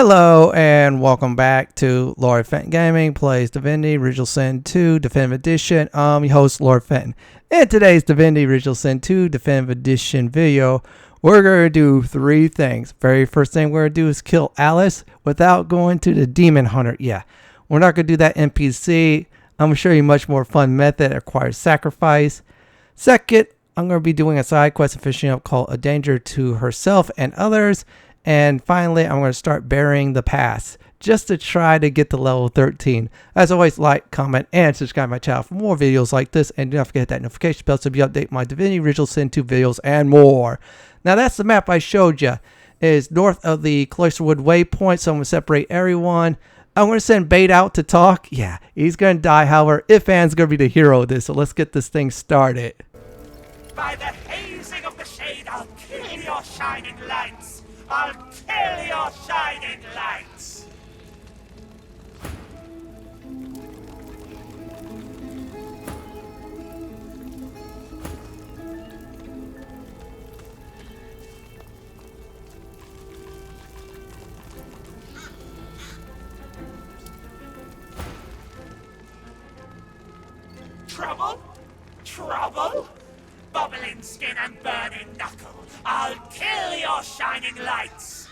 Hello and welcome back to Lord Fenton Gaming plays Divinity Original Sin 2 Definitive Edition. I'm your host Lord Fenton. In today's Divinity Original Sin 2 Definitive Edition video, we're going to do three things. Very first thing we're going to do is kill Alice without going to the Demon Hunter. Yeah, we're not going to do that NPC. I'm going to show you a much more fun method that requires sacrifice. Second, I'm going to be doing a side quest and finishing up called A Danger to Herself and Others. And finally, I'm going to start burying the past just to try to get to level 13. As always, like, comment, and subscribe to my channel for more videos like this. And do not forget to hit that notification bell so you update my Divinity Original Sin 2 videos and more. Now, that's the map I showed you. It is north of the Cloisterwood Waypoint, so I'm going to separate everyone. I'm going to send Bait out to talk. Yeah, he's going to die. However, Ifan's going to be the hero of this, so let's get this thing started. By the hazing of the shade, I'll kill your shining lights! I'll kill your shining lights! Trouble? Trouble? Bubbling skin and burning knuckle, I'll kill your shining lights!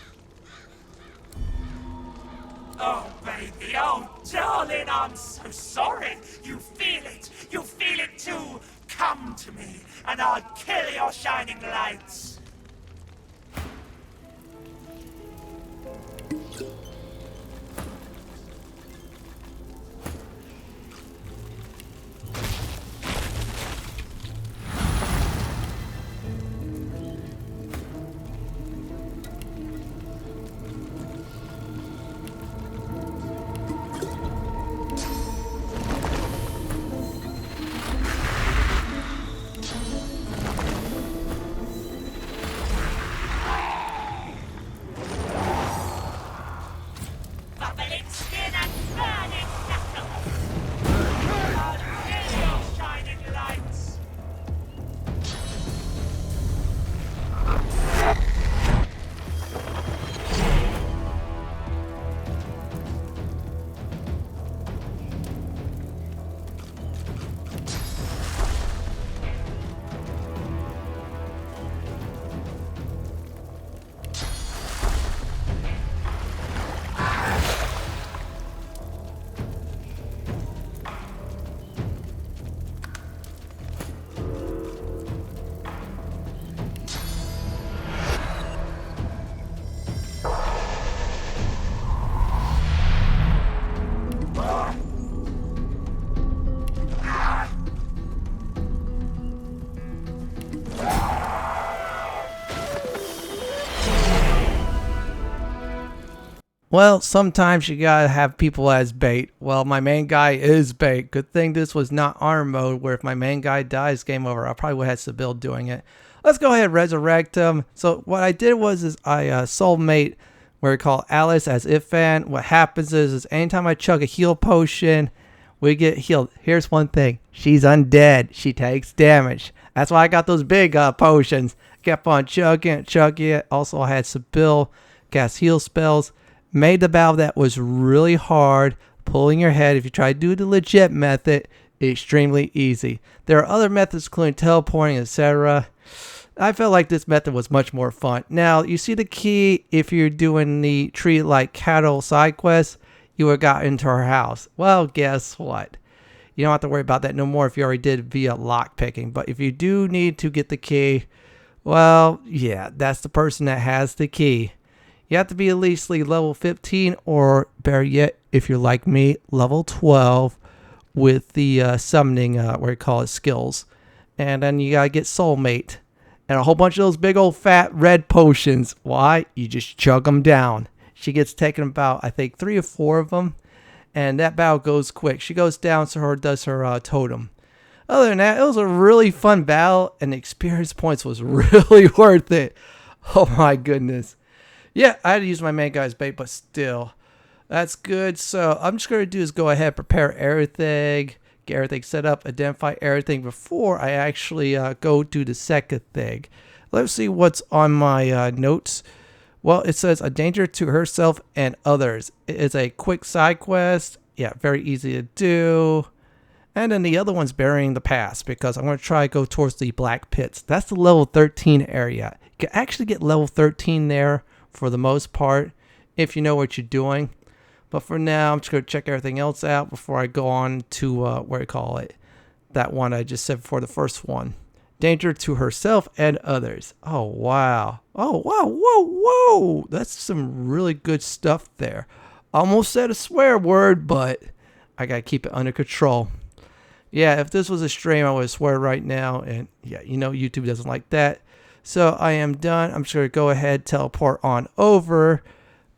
Oh, baby, oh, darling, I'm so sorry. You feel it too. Come to me, and I'll kill your shining lights. Well, sometimes you gotta have people as bait. Well, my main guy is bait. Good thing this was not arm mode, where if my main guy dies, game over. I probably would have had Sybil doing it. Let's go ahead and resurrect him. So what I did was I Soulmate, where we call Alice as Ifan. What happens is anytime I chug a heal potion, we get healed. Here's one thing. She's undead. She takes damage. That's why I got those big potions. Kept on chugging it. Also, I had Sybil cast heal spells. Made the battle that was really hard, pulling your head. If you try to do the legit method, extremely easy. There are other methods including teleporting, etc. I felt like this method was much more fun. Now, you see the key if you're doing the treat like cattle side quest, you would have got into her house. Well, guess what? You don't have to worry about that no more if you already did via lock picking. But if you do need to get the key, well, yeah, that's the person that has the key. You have to be at least level 15 or better yet, if you're like me, level 12 with the summoning, what you call it, skills. And then you gotta get Soulmate. And a whole bunch of those big old fat red potions. Why? You just chug them down. She gets taken about, I think, 3 or 4 of them. And that battle goes quick. She goes down to her, does her totem. Other than that, it was a really fun battle. And the experience points was really worth it. Oh my goodness. Yeah, I had to use my main guy's bait, but still. That's good. So I'm just going to do is go ahead, prepare everything, get everything set up, identify everything before I actually go do the second thing. Let's see what's on my notes. Well, it says a danger to herself and others. It is a quick side quest. Yeah, very easy to do. And then the other one's burying the past because I'm going to try to go towards the Black Pits. That's the level 13 area. You can actually get level 13 there for the most part if you know what you're doing. But for now, I'm just going to check everything else out before I go on to, what do you call it? That one I just said before, the first one. Danger to herself and others. Oh, wow. Oh, wow. Whoa, whoa. That's some really good stuff there. Almost said a swear word, but I got to keep it under control. Yeah, if this was a stream, I would swear right now. And yeah, you know, YouTube doesn't like that. So I am done. I'm just going to go ahead, teleport on over.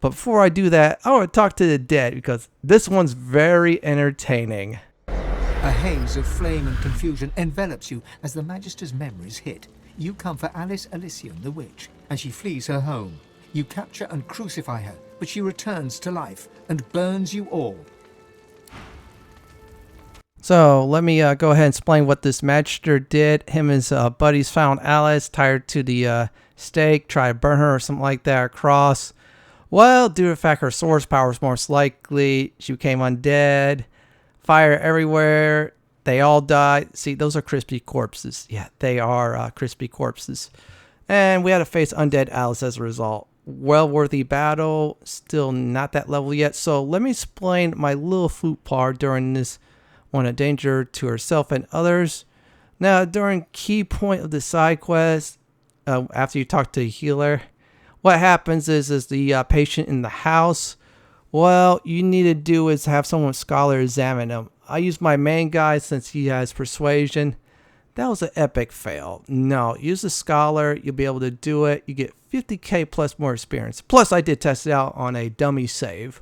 But before I do that, I want to talk to the dead because this one's very entertaining. A haze of flame and confusion envelops you as the Magister's memories hit. You come for Alice Alisceon, the witch, and she flees her home. You capture and crucify her, but she returns to life and burns you all. So let me go ahead and explain what this Magister did. Him and his buddies found Alice tied to the stake, tried to burn her or something like that across. Well, due to the fact her source power is most likely, she became undead. Fire everywhere. They all died. See, those are crispy corpses. Yeah, they are crispy corpses. And we had to face undead Alice as a result. Well-worthy battle. Still not that level yet. So let me explain my little flute part during this one, a danger to herself and others. Now, during key point of the side quest, after you talk to the healer, what happens is the patient in the house, well, you need to do is have someone with scholar examine him. I use my main guy since he has persuasion. That was an epic fail. No, use a scholar. You'll be able to do it. You get 50k plus more experience. Plus, I did test it out on a dummy save.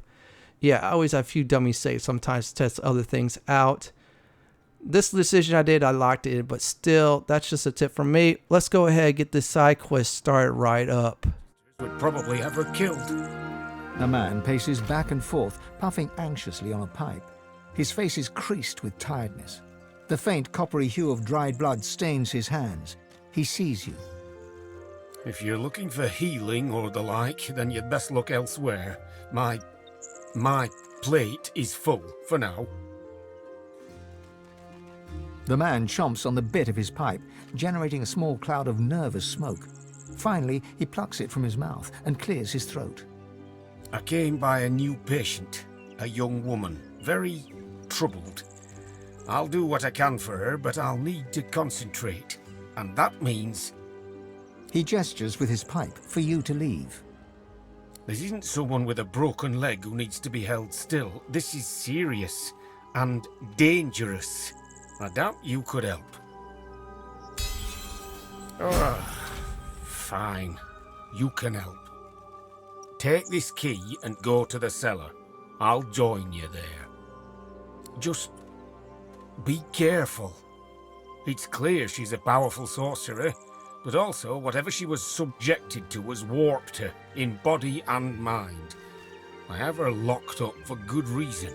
Yeah, I always have a few dummy saves sometimes to test other things out. This decision I did, I locked it in, but still, that's just a tip from me. Let's go ahead and get this side quest started right up. Would probably have her killed. A man paces back and forth, puffing anxiously on a pipe. His face is creased with tiredness. The faint coppery hue of dried blood stains his hands. He sees you. If you're looking for healing or the like, then you'd best look elsewhere. My plate is full for now. The man chomps on the bit of his pipe, generating a small cloud of nervous smoke. Finally, he plucks it from his mouth and clears his throat. I came by a new patient, a young woman, very troubled. I'll do what I can for her, but I'll need to concentrate. And that means... He gestures with his pipe for you to leave. This isn't someone with a broken leg who needs to be held still. This is serious and dangerous. I doubt you could help. Fine. You can help. Take this key and go to the cellar. I'll join you there. Just be careful. It's clear she's a powerful sorcerer, but also whatever she was subjected to has warped her in body and mind. I have her locked up for good reason.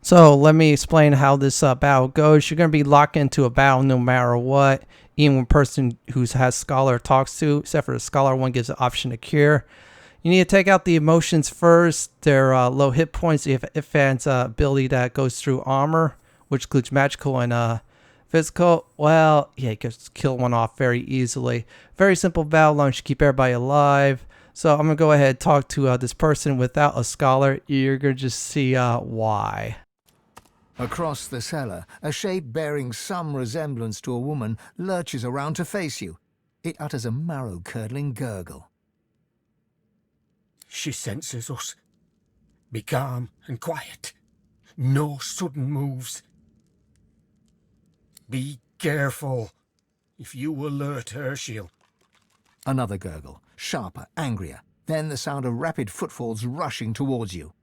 So let me explain how this battle goes. You're going to be locked into a battle no matter what. Even when person who has scholar talks to, except for the scholar one gives an option to cure. You need to take out the emotions first. Their low hit points, if Fan's ability that goes through armor, which includes magical and physical. Well, yeah, you can kill one off very easily. Very simple battle line, should keep everybody alive. So I'm going to go ahead and talk to this person without a scholar. You're going to just see why. Across the cellar, a shape bearing some resemblance to a woman lurches around to face you. It utters a marrow-curdling gurgle. She senses us. Be calm and quiet. No sudden moves. Be careful. If you alert her, she'll... Another gurgle, sharper, angrier. Then the sound of rapid footfalls rushing towards you.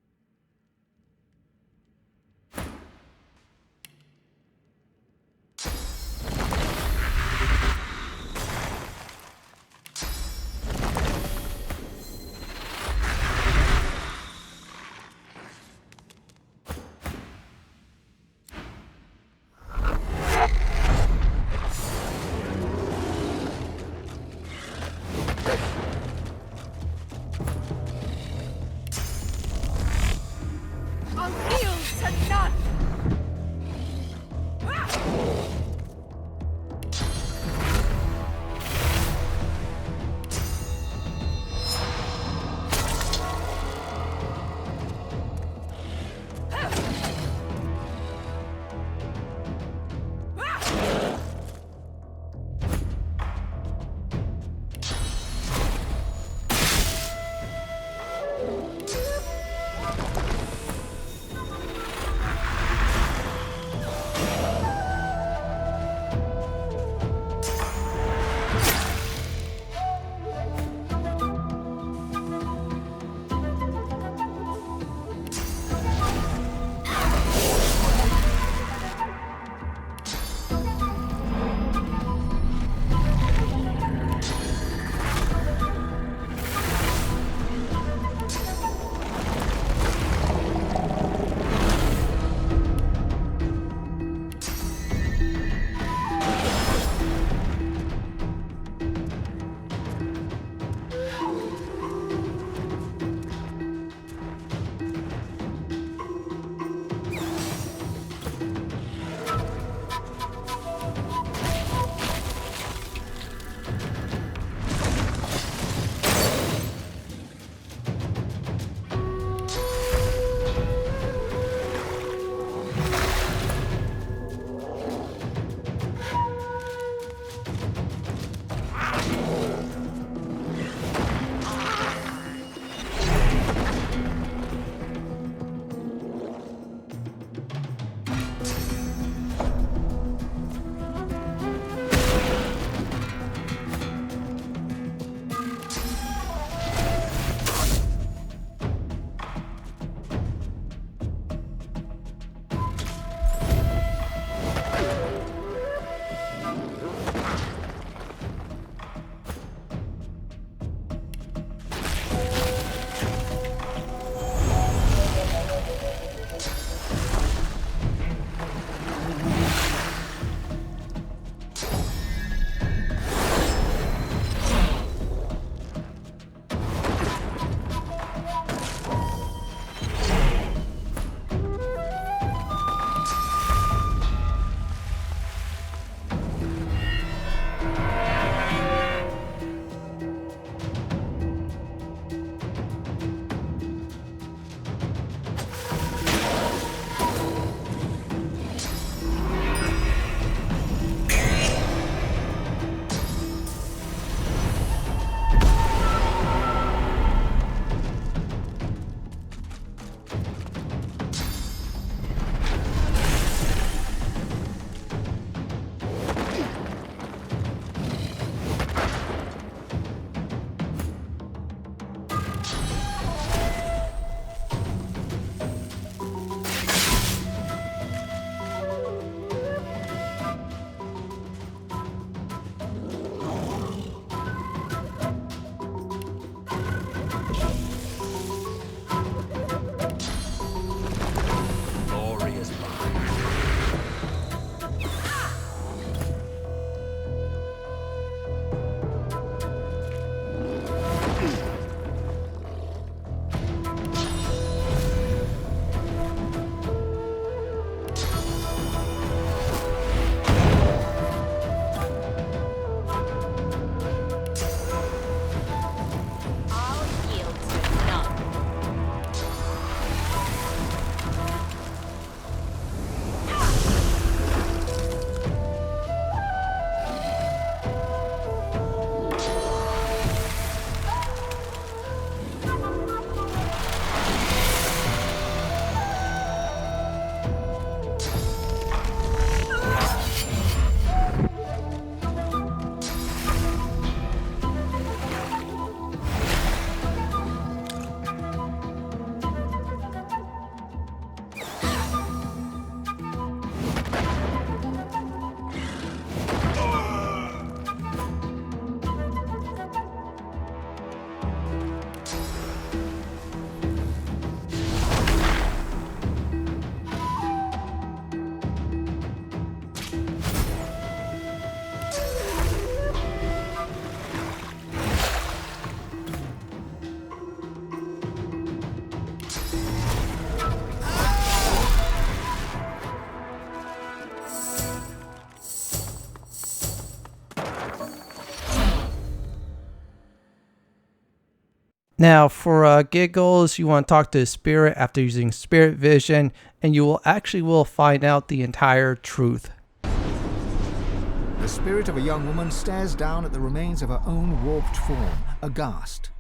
Now, for giggles, you want to talk to the spirit after using spirit vision, and you will find out the entire truth. The spirit of a young woman stares down at the remains of her own warped form, aghast.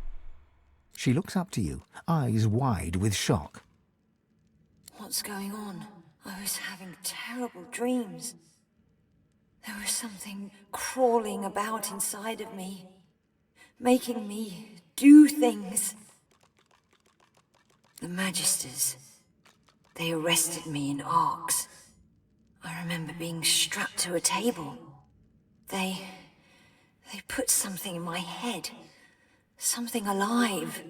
She looks up to you, eyes wide with shock. What's going on? I was having terrible dreams. There was something crawling about inside of me, making me do things. The Magisters, they arrested me in arcs. I remember being strapped to a table. They put something in my head. Something alive.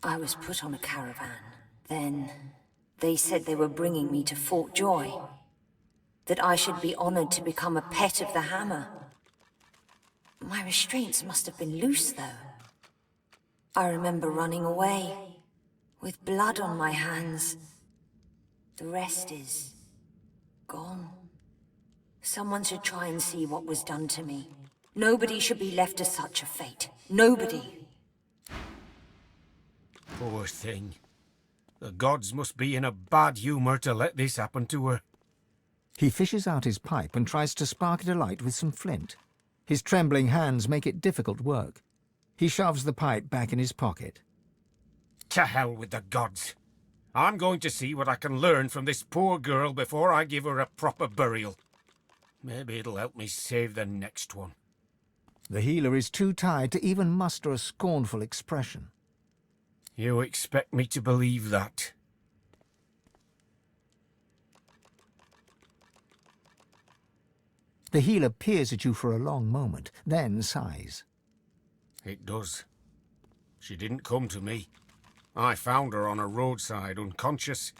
I was put on a caravan. Then they said they were bringing me to Fort Joy. That I should be honored to become a pet of the Hammer. My restraints must have been loose, though. I remember running away, with blood on my hands. The rest is gone. Someone should try and see what was done to me. Nobody should be left to such a fate. Nobody. Poor thing. The gods must be in a bad humor to let this happen to her. He fishes out his pipe and tries to spark it alight with some flint. His trembling hands make it difficult work. He shoves the pipe back in his pocket. To hell with the gods. I'm going to see what I can learn from this poor girl before I give her a proper burial. Maybe it'll help me save the next one. The healer is too tired to even muster a scornful expression. You expect me to believe that? The healer peers at you for a long moment, then sighs. It does. She didn't come to me. I found her on a roadside, unconscious.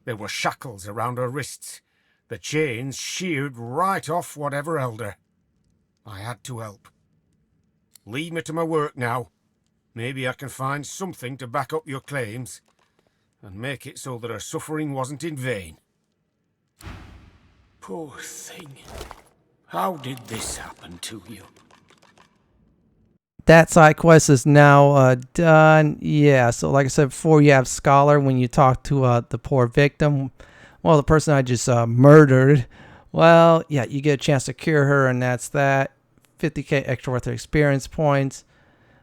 There were shackles around her wrists. The chains sheared right off whatever held her. I had to help. Leave me to my work now. Maybe I can find something to back up your claims, and make it so that her suffering wasn't in vain. Poor thing. How did this happen to you? That side quest is now done. Yeah, so like I said before, you have Scholar when you talk to the poor victim. Well, the person I just murdered. Well, yeah, you get a chance to cure her, and that's that. 50k extra worth of experience points.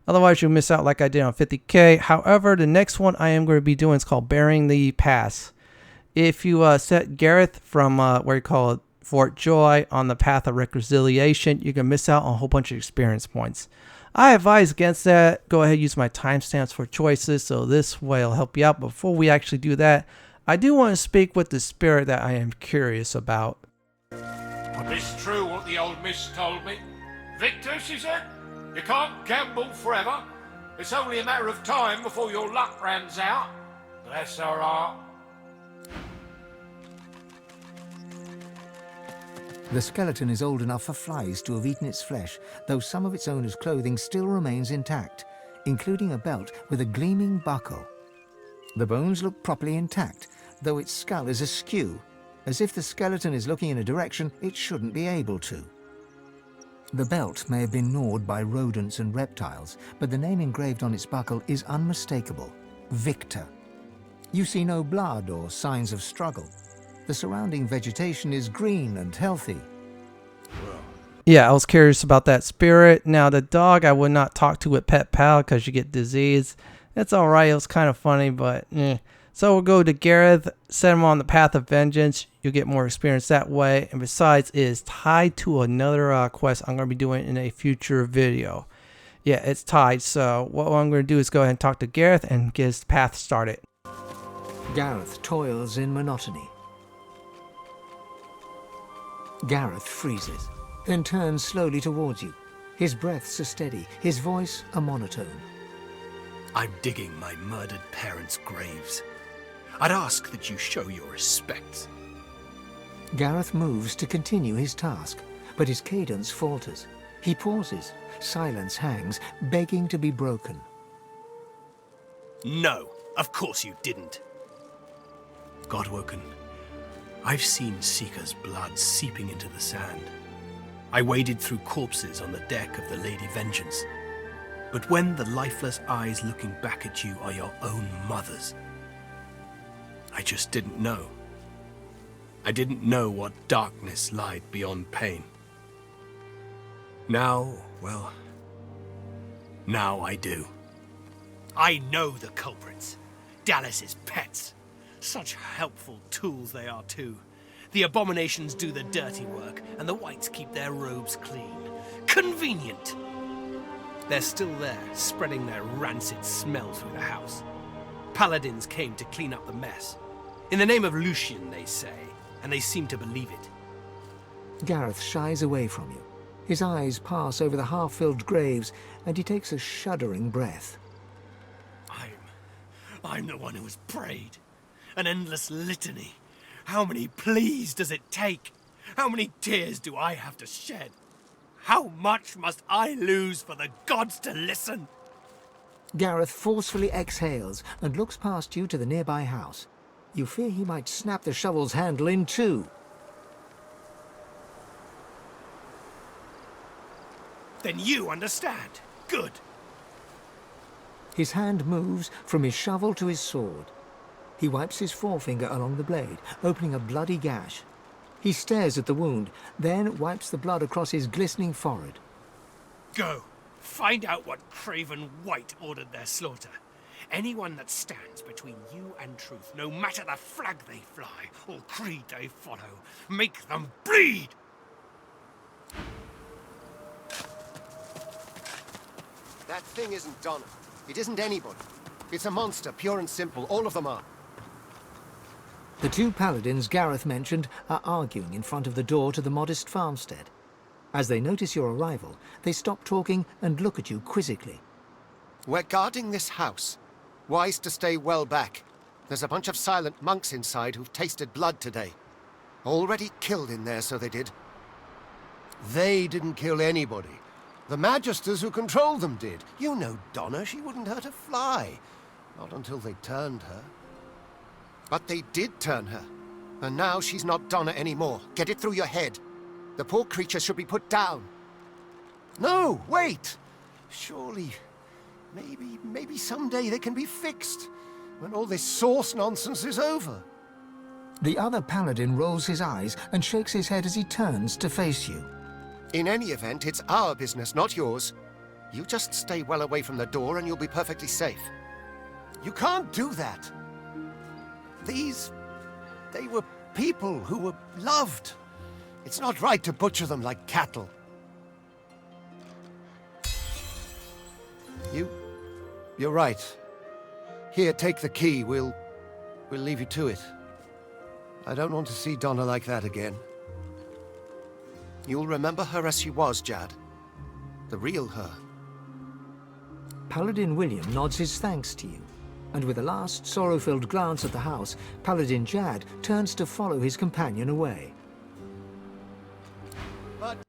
Otherwise, you'll miss out like I did on 50k. However, the next one I am going to be doing is called Bearing the Pass. If you set Gaerth from where you call it Fort Joy on the path of reconciliation, you can miss out on a whole bunch of experience points. I advise against that. Go ahead and use my timestamps for choices, so this way it'll help you out. Before we actually do that, I do want to speak with the spirit that I am curious about. It's true what the old miss told me. Victor, she said, you can't gamble forever. It's only a matter of time before your luck runs out. Bless her heart. The skeleton is old enough for flies to have eaten its flesh, though some of its owner's clothing still remains intact, including a belt with a gleaming buckle. The bones look properly intact, though its skull is askew, as if the skeleton is looking in a direction it shouldn't be able to. The belt may have been gnawed by rodents and reptiles, but the name engraved on its buckle is unmistakable: Victor. You see no blood or signs of struggle. The surrounding vegetation is green and healthy. Yeah, I was curious about that spirit. Now, the dog I would not talk to with Pet Pal because you get disease. It's alright, it was kind of funny, but So we'll go to Gaerth, set him on the path of vengeance. You'll get more experience that way. And besides, it is tied to another quest I'm going to be doing in a future video. Yeah, it's tied. So what I'm going to do is go ahead and talk to Gaerth and get his path started. Gaerth toils in monotony. Gaerth freezes, then turns slowly towards you. His breaths are steady, his voice a monotone. I'm digging my murdered parents' graves. I'd ask that you show your respects. Gaerth moves to continue his task, but his cadence falters. He pauses, silence hangs, begging to be broken. No, of course you didn't. Godwoken, I've seen Seeker's blood seeping into the sand. I waded through corpses on the deck of the Lady Vengeance. But when the lifeless eyes looking back at you are your own mother's, I just didn't know. I didn't know what darkness lied beyond pain. Now, well, now I do. I know the culprits. Dallas's pets. Such helpful tools they are too. The abominations do the dirty work, and the whites keep their robes clean. Convenient! They're still there, spreading their rancid smell through the house. Paladins came to clean up the mess. In the name of Lucian, they say, and they seem to believe it. Gaerth shies away from you. His eyes pass over the half-filled graves, and he takes a shuddering breath. I'm the one who has prayed. An endless litany. How many pleas does it take? How many tears do I have to shed? How much must I lose for the gods to listen? Gaerth forcefully exhales and looks past you to the nearby house. You fear he might snap the shovel's handle in two. Then you understand. Good. His hand moves from his shovel to his sword. He wipes his forefinger along the blade, opening a bloody gash. He stares at the wound, then wipes the blood across his glistening forehead. Go. Find out what craven white ordered their slaughter. Anyone that stands between you and truth, no matter the flag they fly or creed they follow, make them bleed! That thing isn't Donna. It isn't anybody. It's a monster, pure and simple. All of them are. The two paladins Gaerth mentioned are arguing in front of the door to the modest farmstead. As they notice your arrival, they stop talking and look at you quizzically. We're guarding this house. Wise to stay well back. There's a bunch of silent monks inside who've tasted blood today. Already killed in there, so they did. They didn't kill anybody. The magisters who control them did. You know Donna, she wouldn't hurt a fly. Not until they turned her. But they did turn her. And now she's not Donna anymore. Get it through your head. The poor creature should be put down. No, wait! Surely, maybe someday they can be fixed. When all this source nonsense is over. The other paladin rolls his eyes and shakes his head as he turns to face you. In any event, it's our business, not yours. You just stay well away from the door and you'll be perfectly safe. You can't do that. They were people who were loved. It's not right to butcher them like cattle. You're right. Here, take the key. We'll leave you to it. I don't want to see Donna like that again. You'll remember her as she was, Jad. The real her. Paladin William nods his thanks to you, and with a last sorrow-filled glance at the house, Paladin Jad turns to follow his companion away.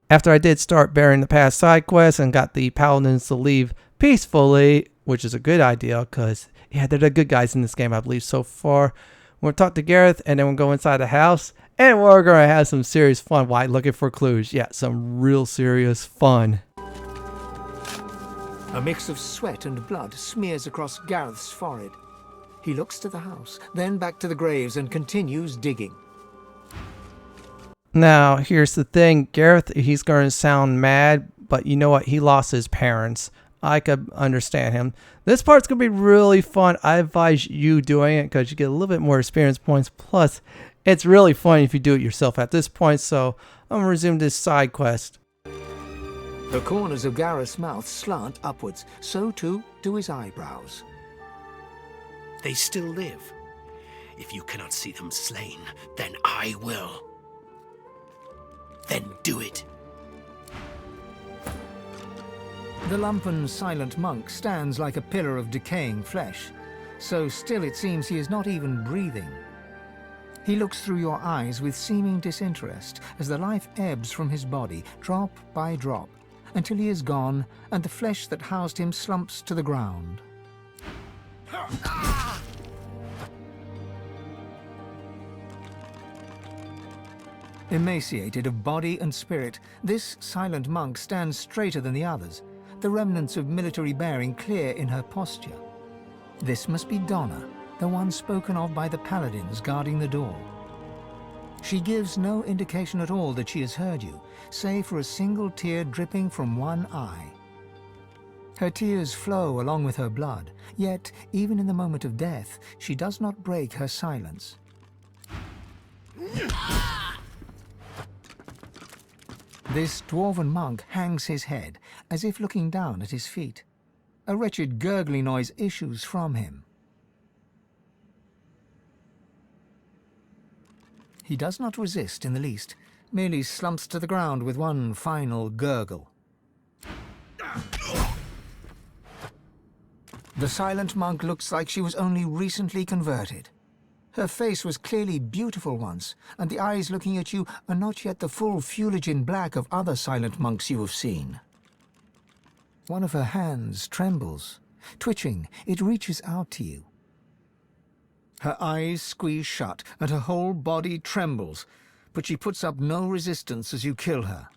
After I did start bearing the past side quests and got the paladins to leave peacefully, which is a good idea, because, yeah, they're the good guys in this game, I believe, so far. We'll talk to Gaerth, and then we'll go inside the house, and we're going to have some serious fun while looking for clues. Yeah, some real serious fun. A mix of sweat and blood smears across Gaerth's forehead. He looks to the house, then back to the graves and continues digging. Now, here's the thing. Gaerth, he's going to sound mad, but you know what? He lost his parents. I could understand him. This part's going to be really fun. I advise you doing it because you get a little bit more experience points. Plus, it's really fun if you do it yourself at this point. So, I'm going to resume this side quest. The corners of Gaerth's mouth slant upwards. So too do his eyebrows. They still live. If you cannot see them slain, then I will. Then do it. The lumpen, silent monk stands like a pillar of decaying flesh. So still it seems he is not even breathing. He looks through your eyes with seeming disinterest as the life ebbs from his body, drop by drop, until he is gone and the flesh that housed him slumps to the ground. Emaciated of body and spirit, this silent monk stands straighter than the others, the remnants of military bearing clear in her posture. This must be Donna, the one spoken of by the paladins guarding the door. She gives no indication at all that she has heard you, save for a single tear dripping from one eye. Her tears flow along with her blood, yet, even in the moment of death, she does not break her silence. This dwarven monk hangs his head, as if looking down at his feet. A wretched gurgling noise issues from him. He does not resist in the least, merely slumps to the ground with one final gurgle. The silent monk looks like she was only recently converted. Her face was clearly beautiful once, and the eyes looking at you are not yet the full Fuligin black of other silent monks you have seen. One of her hands trembles. Twitching, it reaches out to you. Her eyes squeeze shut, and her whole body trembles, but she puts up no resistance as you kill her.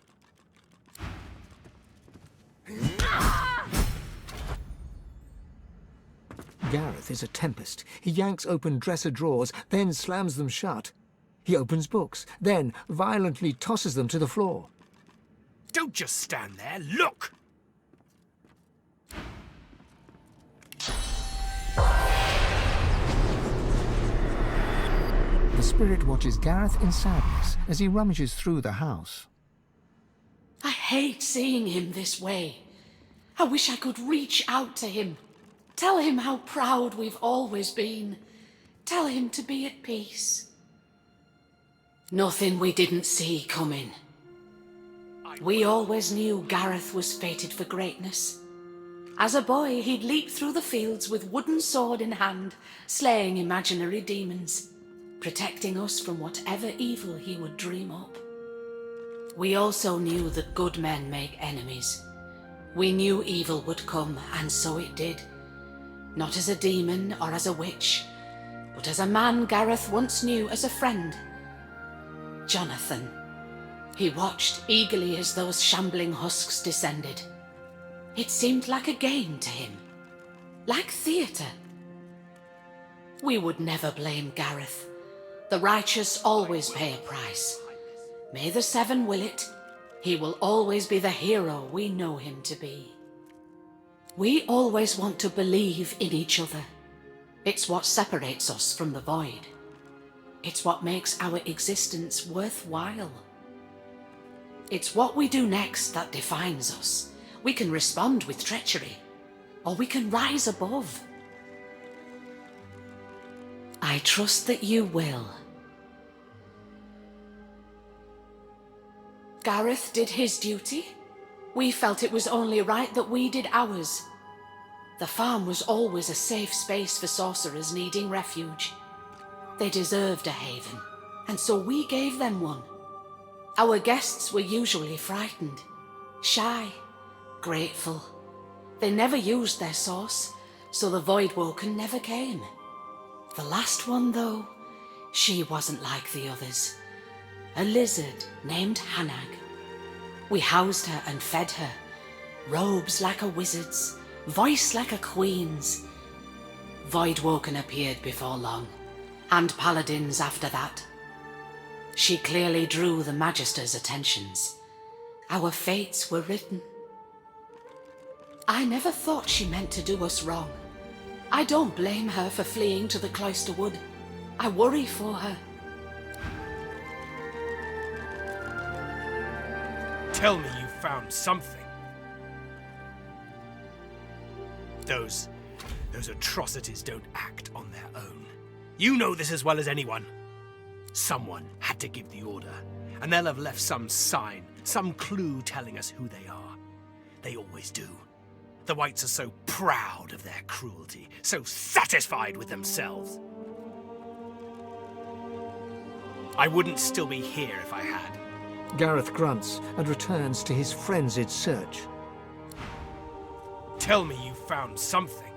Gaerth is a tempest. He yanks open dresser drawers, then slams them shut. He opens books, then violently tosses them to the floor. Don't just stand there, look! The spirit watches Gaerth in sadness as he rummages through the house. I hate seeing him this way. I wish I could reach out to him. Tell him how proud we've always been. Tell him to be at peace. Nothing we didn't see coming. We always knew Gaerth was fated for greatness. As a boy, he'd leap through the fields with wooden sword in hand, slaying imaginary demons, protecting us from whatever evil he would dream up. We also knew that good men make enemies. We knew evil would come, and so it did. Not as a demon or as a witch, but as a man Gaerth once knew as a friend. Jonathan. He watched eagerly as those shambling husks descended. It seemed like a game to him, like theatre. We would never blame Gaerth. The righteous always pay a price. May the Seven will it, he will always be the hero we know him to be. We always want to believe in each other. It's what separates us from the void. It's what makes our existence worthwhile. It's what we do next that defines us. We can respond with treachery, or we can rise above. I trust that you will. Gaerth did his duty. We felt it was only right that we did ours. The farm was always a safe space for sorcerers needing refuge. They deserved a haven, and so we gave them one. Our guests were usually frightened, shy, grateful. They never used their source, so the Voidwoken never came. The last one, though, she wasn't like the others. A lizard named Hanag. We housed her and fed her. Robes like a wizard's, voice like a queen's. Voidwoken appeared before long, and paladins after that. She clearly drew the Magister's attentions. Our fates were written. I never thought she meant to do us wrong. I don't blame her for fleeing to the Cloister Wood. I worry for her. Tell me you found something. Those atrocities don't act on their own. You know this as well as anyone. Someone had to give the order, and they'll have left some sign, some clue telling us who they are. They always do. The Whites are so proud of their cruelty, so satisfied with themselves. I wouldn't still be here if I had. Gaerth grunts and returns to his frenzied search. Tell me you found something.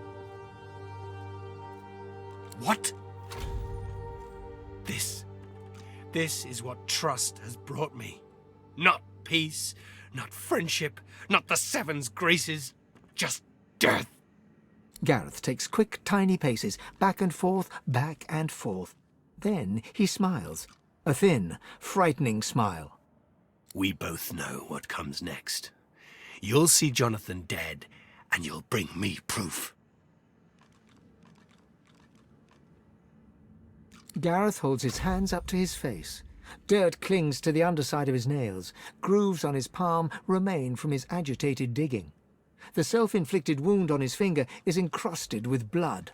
What? This is what trust has brought me. Not peace, not friendship, not the Seven's graces. Just death. Gaerth takes quick, tiny paces, back and forth, back and forth. Then he smiles. A thin, frightening smile. We both know what comes next. You'll see Jonathan dead, and you'll bring me proof. Gaerth holds his hands up to his face. Dirt clings to the underside of his nails. Grooves on his palm remain from his agitated digging. The self-inflicted wound on his finger is encrusted with blood.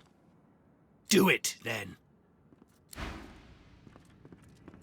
Do it, then.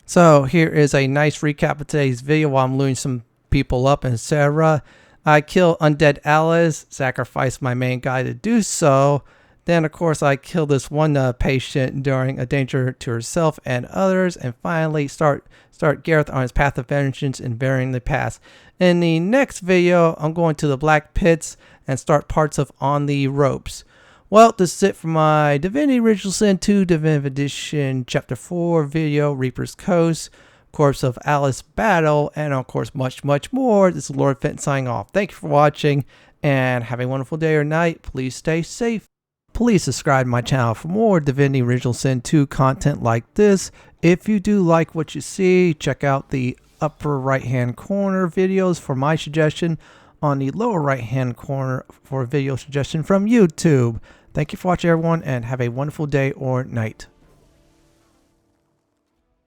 So here is a nice recap of today's video while I'm looting some people up, etc. I kill undead Alice, sacrifice my main guy to do so. Then, of course, I kill this one patient during a danger to herself and others. And finally, start Gaerth on his path of vengeance and burying the past. In the next video, I'm going to the Black Pits and start parts of On the Ropes. Well, this is it for my Divinity Original Sin 2 Divinity Edition Chapter 4 video, Reaper's Coast, Corpse of Alice Battle, and of course much, much more. This is Lord Fenton signing off. Thank you for watching, and have a wonderful day or night. Please stay safe. Please subscribe to my channel for more Divinity Original Sin 2 content like this. If you do like what you see, check out the upper right hand corner videos for my suggestion, on the lower right hand corner for a video suggestion from YouTube. Thank you for watching, everyone, and have a wonderful day or night.